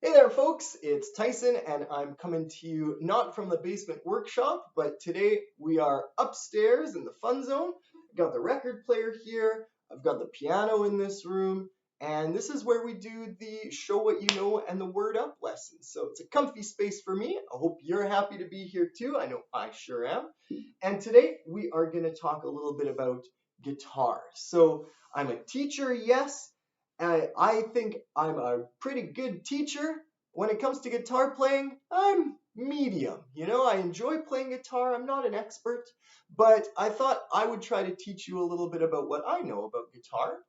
Hey there, folks. It's Tyson, and I'm coming to you not from the basement workshop, but today we are upstairs in the fun zone. I've got the record player here, I've got the piano in this room, and this is where we do the show what you know and the word up lessons. So it's a comfy space for me. I hope you're happy to be here too. I know I sure am. And today we are going to talk a little bit about guitar. So I'm a teacher, yes. I think I'm a pretty good teacher. When it comes to guitar playing, I'm medium. I enjoy playing guitar. I'm not an expert, but I thought I would try to teach you a little bit about what I know about guitar.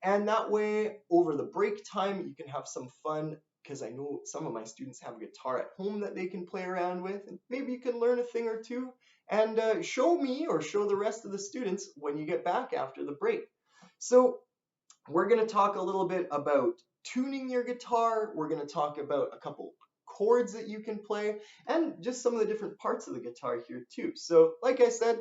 And that way, over the break time, you can have some fun because I know some of my students have a guitar at home that they can play around with. And maybe you can learn a thing or two and show me or show the rest of the students when you get back after the break. So we're going to talk a little bit about tuning your guitar. We're going to talk about a couple chords that you can play and just some of the different parts of the guitar here too. So like I said,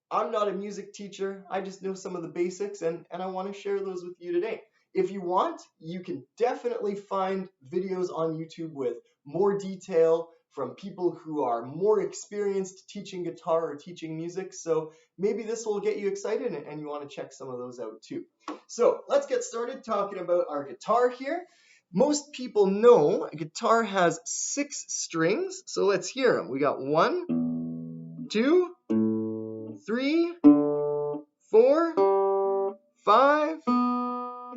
I'm not a music teacher. I just know some of the basics and I want to share those with you today. If you want, you can definitely find videos on YouTube with more detail from people who are more experienced teaching guitar or teaching music. So maybe this will get you excited and you want to check some of those out too. So let's get started talking about our guitar here. Most people know a guitar has 6 strings. So let's hear them. We got 1, 2, 3, 4, 5,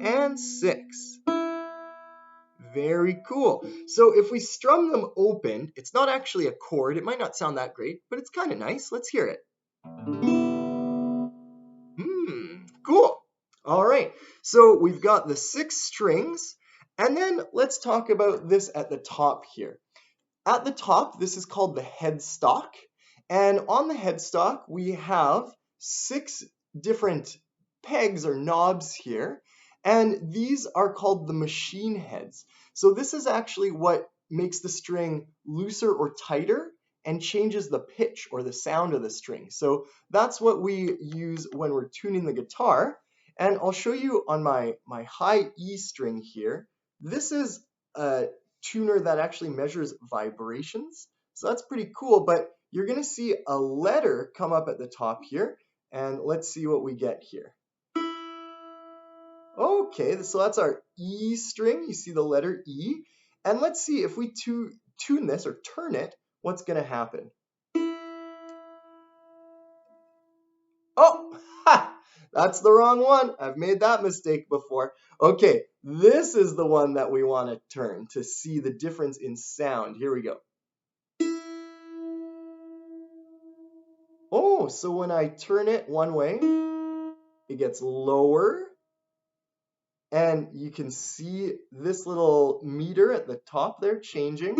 and 6. Very cool. So if we strum them open, it's not actually a chord. It might not sound that great, but it's kind of nice. Let's hear it. Cool. All right. So we've got the 6 strings, and then let's talk about this at the top here. At the top, this is called the headstock. And on the headstock, we have 6 different pegs or knobs here. And these are called the machine heads. So this is actually what makes the string looser or tighter and changes the pitch or the sound of the string. So that's what we use when we're tuning the guitar. And I'll show you on my high E string here. This is a tuner that actually measures vibrations. So that's pretty cool, but you're going to see a letter come up at the top here, and let's see what we get here. Okay, so that's our E string. You see the letter E, and let's see if we tune this or turn it, what's going to happen. Oh, ha! That's the wrong one. I've made that mistake before. Okay, this is the one that we want to turn to see the difference in sound. Here we go. Oh, so when I turn it one way, it gets lower. And you can see this little meter at the top there changing.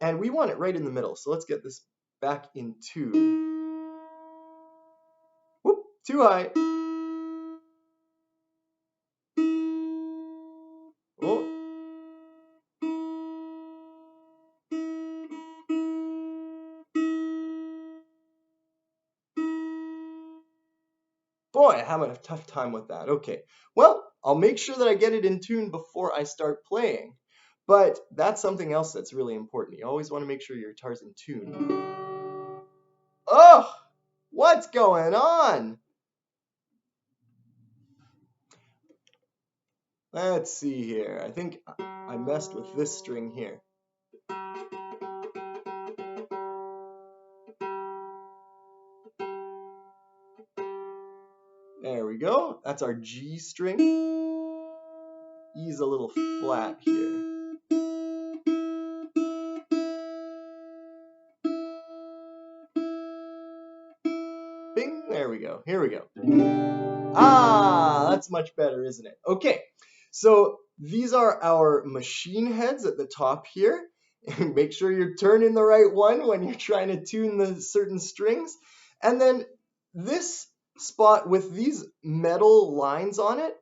And we want it right in the middle. So let's get this back in tune. Whoop, too high. Oh. Boy, I'm having a tough time with that. Okay, well, I'll make sure that I get it in tune before I start playing. But that's something else that's really important. You always want to make sure your guitar's in tune. Oh, what's going on? Let's see here. I think I messed with this string here. There we go. That's our G string. E's a little flat here. Bing. There we go. Here we go. Ah, that's much better, isn't it? Okay. So these are our machine heads at the top here. Make sure you're turning the right one when you're trying to tune the certain strings. And then this spot with these metal lines on it,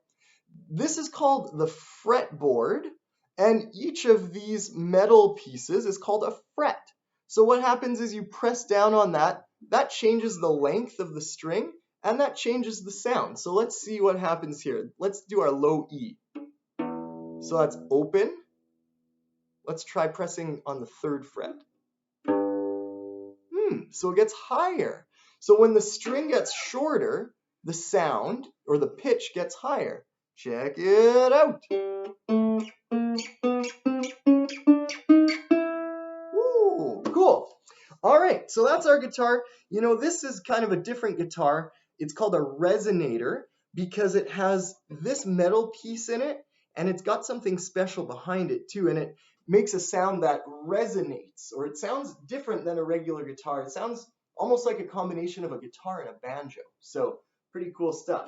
this is called the fretboard, and each of these metal pieces is called a fret. So what happens is you press down on that changes the length of the string, and that changes the sound. So let's see what happens here. Let's do our low E. So that's open, Let's try pressing on the 3rd fret. So it gets higher. So when the string gets shorter, the sound or the pitch gets higher. Check it out. Woo, cool. All right, so that's our guitar. You know, this is kind of a different guitar. It's called a resonator because it has this metal piece in it, and it's got something special behind it too, and it makes a sound that resonates, or it sounds different than a regular guitar. It sounds almost like a combination of a guitar and a banjo. So pretty cool stuff.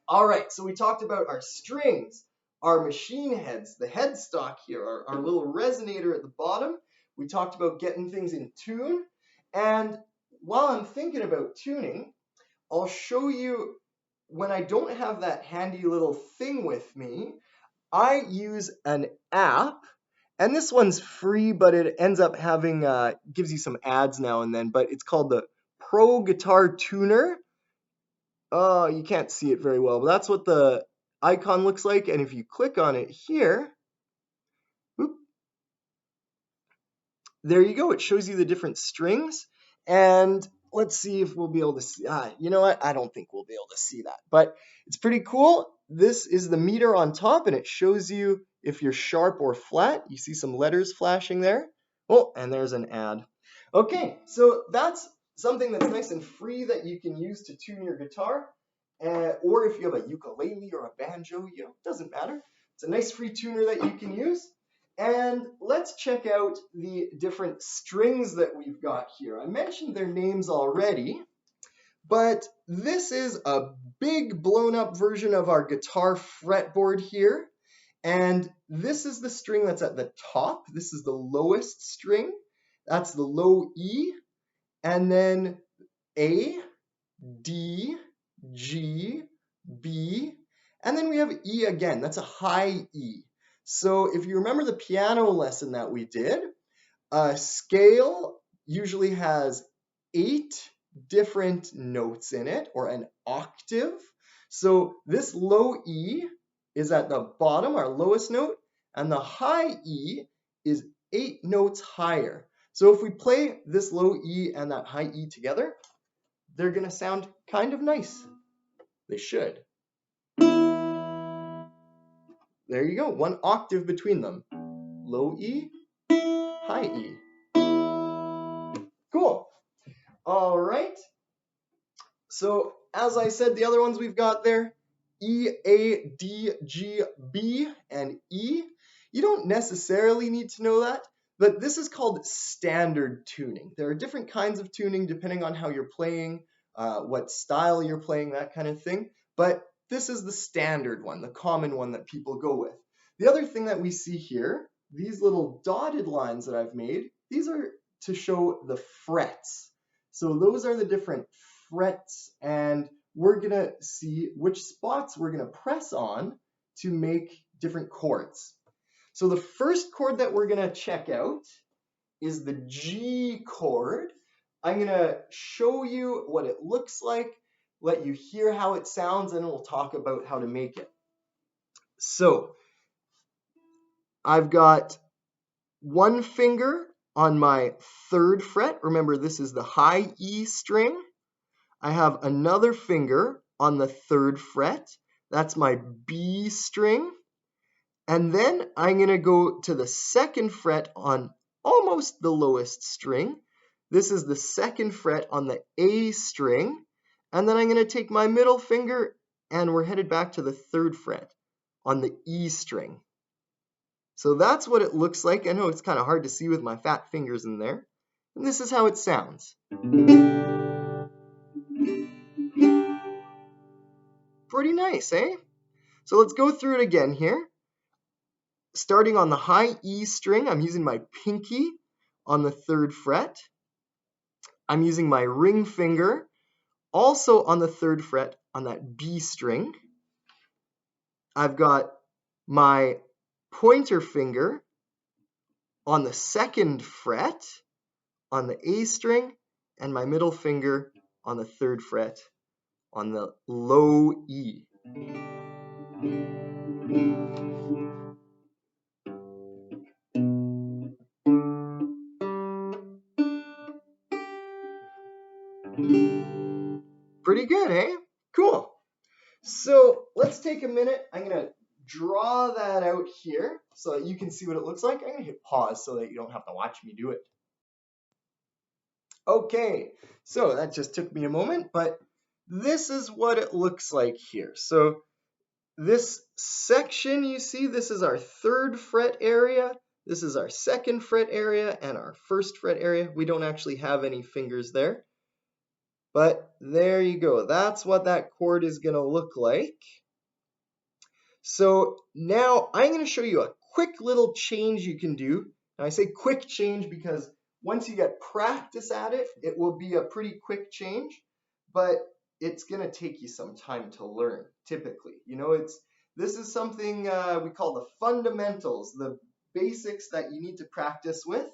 All right, so we talked about our strings, our machine heads, the headstock here, our little resonator at the bottom. We talked about getting things in tune. And while I'm thinking about tuning, I'll show you when I don't have that handy little thing with me, I use an app. And this one's free, but it ends up having, gives you some ads now and then, but it's called the Pro Guitar Tuner. Oh, you can't see it very well, but that's what the icon looks like. And if you click on it here, whoop, there you go. It shows you the different strings. And let's see if we'll be able to see. You know what? I don't think we'll be able to see that, but it's pretty cool. This is the meter on top, and it shows you if you're sharp or flat. You see some letters flashing there. Oh, and there's an ad. Okay, so that's something that's nice and free that you can use to tune your guitar. Or if you have a ukulele or a banjo, you know, it doesn't matter. It's a nice free tuner that you can use. And let's check out the different strings that we've got here. I mentioned their names already, but this is a big blown up version of our guitar fretboard here. And this is the string that's at the top. This is the lowest string. That's the low E. And then A, D, G, B, and then we have E again. That's a high E. So if you remember the piano lesson that we did, a scale usually has 8 different notes in it, or an octave. So this low E is at the bottom, our lowest note, and the high E is 8 notes higher. So if we play this low E and that high E together, they're going to sound kind of nice. They should. There you go, 1 octave between them. Low E, high E. Cool. All right. So as I said, the other ones we've got there, E, A, D, G, B, and E. You don't necessarily need to know that, but this is called standard tuning. There are different kinds of tuning depending on how you're playing, what style you're playing, that kind of thing. But this is the standard one, the common one that people go with. The other thing that we see here, these little dotted lines that I've made, these are to show the frets. So those are the different frets, and we're going to see which spots we're going to press on to make different chords. So the first chord that we're going to check out is the G chord. I'm going to show you what it looks like, let you hear how it sounds, and we'll talk about how to make it. So I've got 1 finger on my 3rd fret. Remember, this is the high E string. I have another finger on the 3rd fret. That's my B string. And then I'm going to go to the 2nd fret on almost the lowest string. This is the 2nd fret on the A string. And then I'm going to take my middle finger and we're headed back to the 3rd fret on the E string. So that's what it looks like. I know it's kind of hard to see with my fat fingers in there. And this is how it sounds. Pretty nice, eh? So let's go through it again here. Starting on the high E string, I'm using my pinky on the 3rd fret. I'm using my ring finger also on the 3rd fret on that B string. I've got my pointer finger on the 2nd fret on the A string, and my middle finger on the 3rd fret on the low E. Pretty good, eh? Cool. So let's take a minute. I'm going to draw that out here so that you can see what it looks like. I'm going to hit pause so that you don't have to watch me do it. Okay, so that just took me a moment, but this is what it looks like here. So this section, you see, this is our 3rd fret area. This is our 2nd fret area and our 1st fret area. We don't actually have any fingers there. But there you go. That's what that chord is going to look like. So now I'm going to show you a quick little change you can do. And I say quick change because once you get practice at it, it will be a pretty quick change. But it's going to take you some time to learn, typically. You know, this is something we call the fundamentals, the basics that you need to practice with.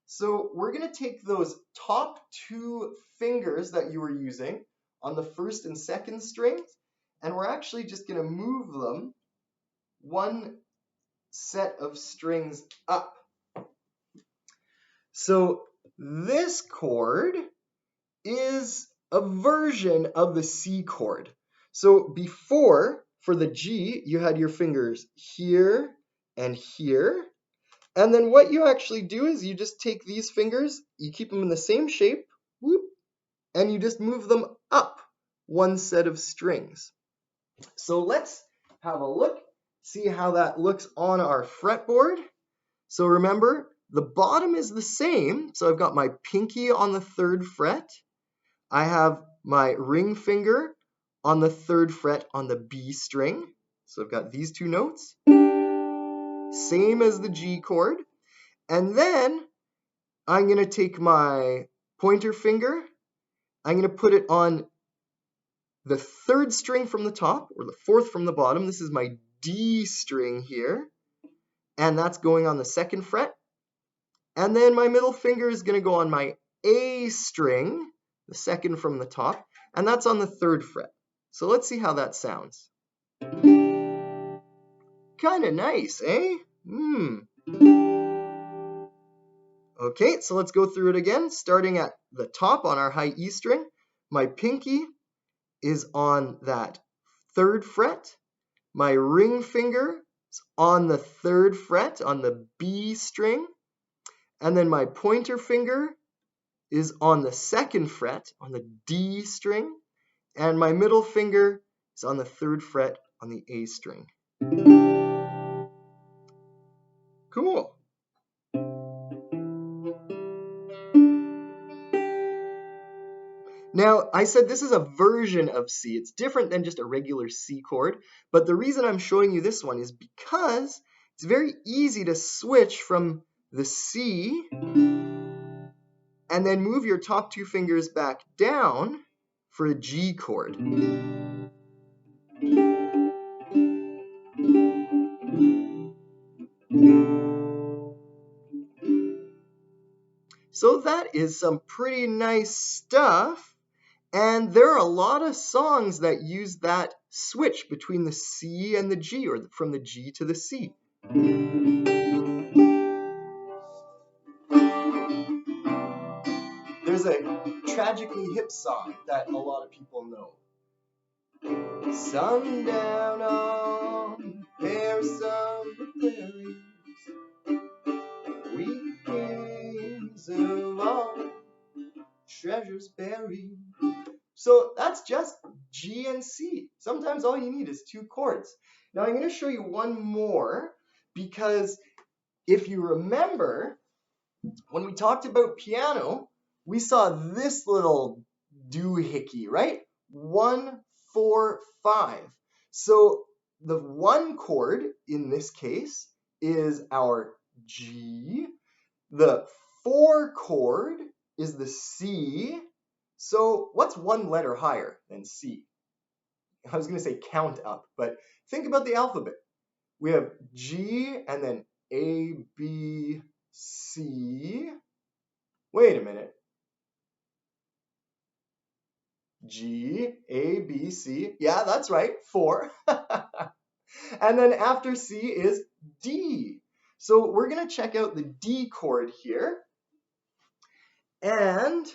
So we're going to take those top 2 fingers that you were using on the 1st and 2nd strings, and we're actually just going to move them 1 set of strings up. So this chord is a version of the C chord. So before, for the G, you had your fingers here and here. And then what you actually do is you just take these fingers, you keep them in the same shape, whoop, and you just move them up 1 set of strings. So let's have a look, see how that looks on our fretboard. So remember, the bottom is the same. So I've got my pinky on the 3rd fret. I have my ring finger on the 3rd fret on the B string. So I've got these 2 notes. Same as the G chord. And then I'm going to take my pointer finger. I'm going to put it on the 3rd string from the top, or the 4th from the bottom. This is my D string here. And that's going on the 2nd fret. And then my middle finger is going to go on my A string, the 2nd from the top. And that's on the 3rd fret. So let's see how that sounds. Kind of nice, eh? Okay, so let's go through it again, starting at the top on our high E string. My pinky is on that 3rd fret. My ring finger is on the 3rd fret on the B string. And then my pointer finger is on the 2nd fret on the D string. And my middle finger is on the 3rd fret on the A string. Cool. Now, I said this is a version of C. It's different than just a regular C chord, but the reason I'm showing you this one is because it's very easy to switch from the C and then move your top 2 fingers back down for a G chord. So that is some pretty nice stuff. And there are a lot of songs that use that switch between the C and the G, or from the G to the C. There's a Tragically Hip song that a lot of people know. Sundown on the Paris of the prairies, weekends of all treasures buried. So that's just G and C. Sometimes all you need is 2 chords. Now I'm going to show you one more, because if you remember, when we talked about piano, we saw this little doohickey, right? 1, 4, 5. So the 1 chord in this case is our G. The 4 chord is the C. So what's 1 letter higher than C? I was going to say count up, but think about the alphabet. We have G and then A, B, C. Wait a minute. G, A, B, C. Yeah, that's right, 4. And then after C is D. So we're going to check out the D chord here. And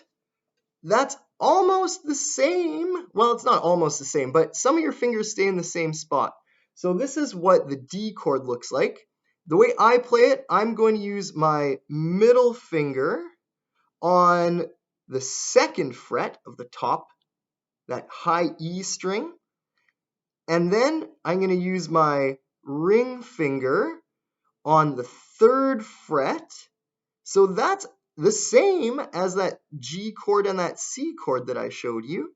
that's almost the same. Well, it's not almost the same, but some of your fingers stay in the same spot. So this is what the D chord looks like. The way I play it, I'm going to use my middle finger on the second fret of the top, that high E string. And then I'm going to use my ring finger on the third fret. So that's the same as that G chord and that C chord that I showed you.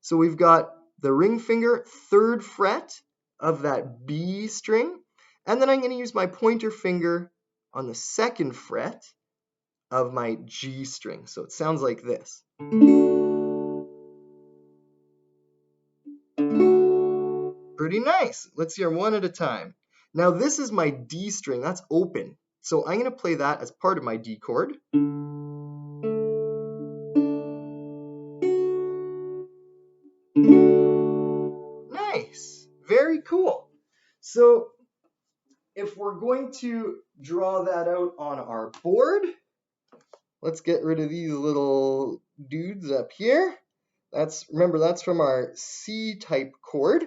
So we've got the ring finger, third fret of that B string. And then I'm going to use my pointer finger on the second fret of my G string. So it sounds like this. Pretty nice. Let's hear one at a time. Now this is my D string, that's open. So I'm going to play that as part of my D chord. Nice. Very cool. So if we're going to draw that out on our board, let's get rid of these little dudes up here. Remember, that's from our C type chord.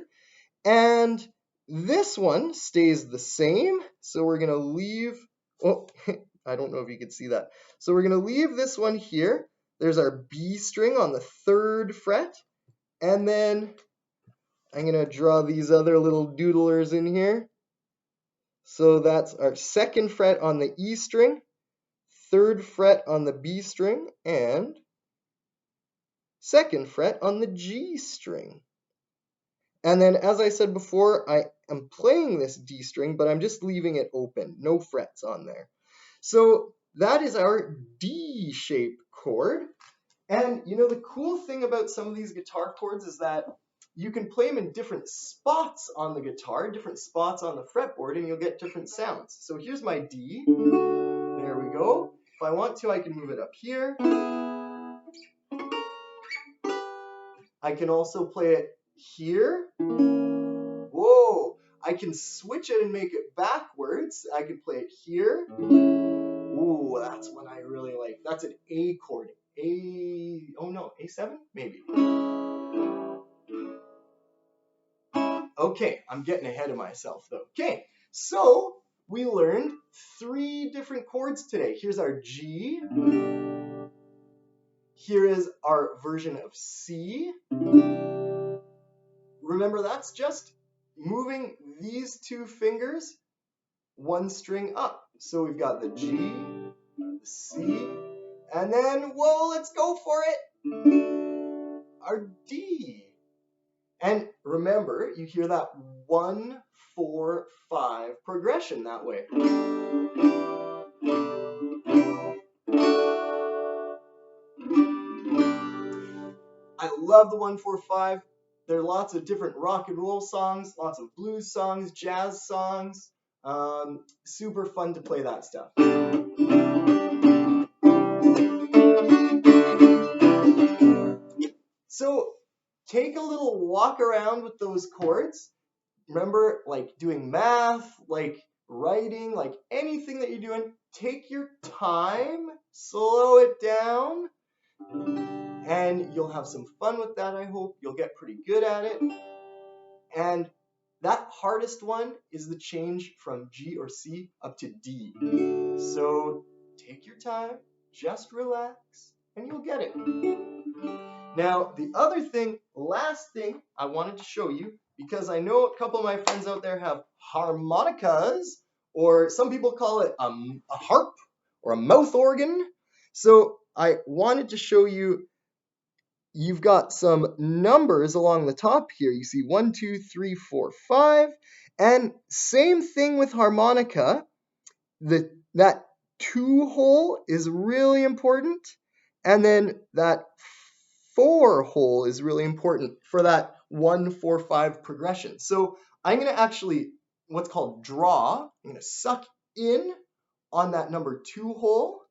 And this one stays the same. So we're going to leave, oh, I don't know if you can see that. So we're going to leave this one here. There's our B string on the third fret. And then I'm going to draw these other little doodlers in here. So that's our second fret on the E string, third fret on the B string, and second fret on the G string. And then, as I said before, I am playing this D string, but I'm just leaving it open, no frets on there. So that is our D-shaped chord. And you know, the cool thing about some of these guitar chords is that you can play them in different spots on the guitar, different spots on the fretboard, and you'll get different sounds. So here's my D. There we go. If I want to, I can move it up here. I can also play it here. Whoa! I can switch it and make it backwards. I can play it here. Ooh, that's one I really like. That's an A chord. Oh no, A7? Maybe. Okay, I'm getting ahead of myself though. Okay, so we learned 3 different chords today. Here's our G. Here is our version of C. Remember, that's just moving these 2 fingers 1 string up. So we've got the G, the C, and then, whoa, let's go for it, our D. And remember, you hear that 1, 4, 5 progression that way. I love the 1, 4, 5. There are lots of different rock and roll songs, lots of blues songs, jazz songs. Super fun to play that stuff. So take a little walk around with those chords. Remember, like doing math, like writing, like anything that you're doing, take your time, slow it down, and you'll have some fun with that, I hope. You'll get pretty good at it. And that hardest one is the change from G or C up to D. So take your time, just relax, and you'll get it. Now, the other thing, last thing I wanted to show you, because I know a couple of my friends out there have harmonicas, or some people call it a harp or a mouth organ. So I wanted to show you, you've got some numbers along the top here. You see 1, 2, 3, 4, 5. And same thing with harmonica. That 2 hole is really important. And then that 4 hole is really important for that 1, 4, 5 progression. So I'm going to actually, what's called draw. I'm going to suck in on that number 2 hole.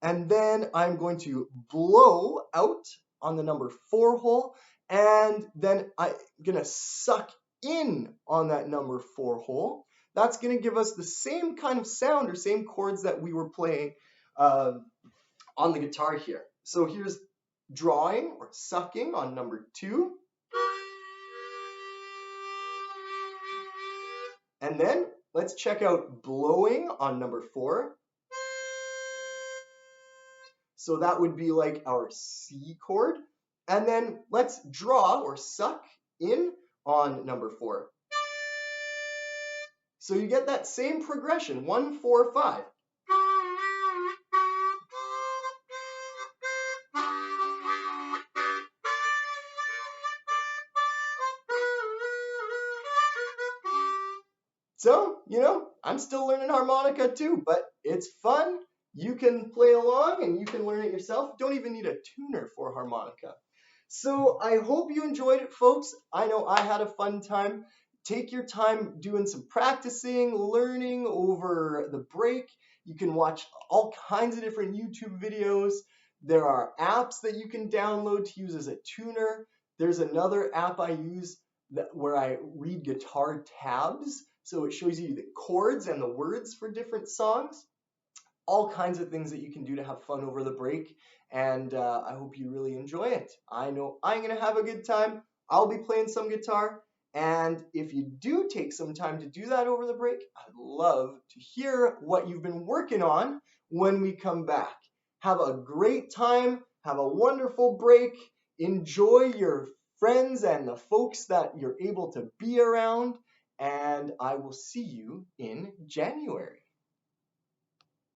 And then I'm going to blow out on the number 4 hole. And then I'm going to suck in on that number 4 hole. That's going to give us the same kind of sound or same chords that we were playing on the guitar here. So here's drawing or sucking on number 2. And then let's check out blowing on number 4. So that would be like our C chord. And then let's draw or suck in on number 4. So you get that same progression, 1, 4, 5. So, I'm still learning harmonica too, but it's fun. You can play along and you can learn it yourself. Don't even need a tuner for harmonica. So I hope you enjoyed it, folks. I know I had a fun time. Take your time doing some practicing, learning over the break. You can watch all kinds of different YouTube videos. There are apps that you can download to use as a tuner. There's another app I use where I read guitar tabs. So it shows you the chords and the words for different songs. All kinds of things that you can do to have fun over the break. And I hope you really enjoy it. I know I'm going to have a good time. I'll be playing some guitar. And if you do take some time to do that over the break, I'd love to hear what you've been working on when we come back. Have a great time. Have a wonderful break. Enjoy your friends and the folks that you're able to be around. And I will see you in January.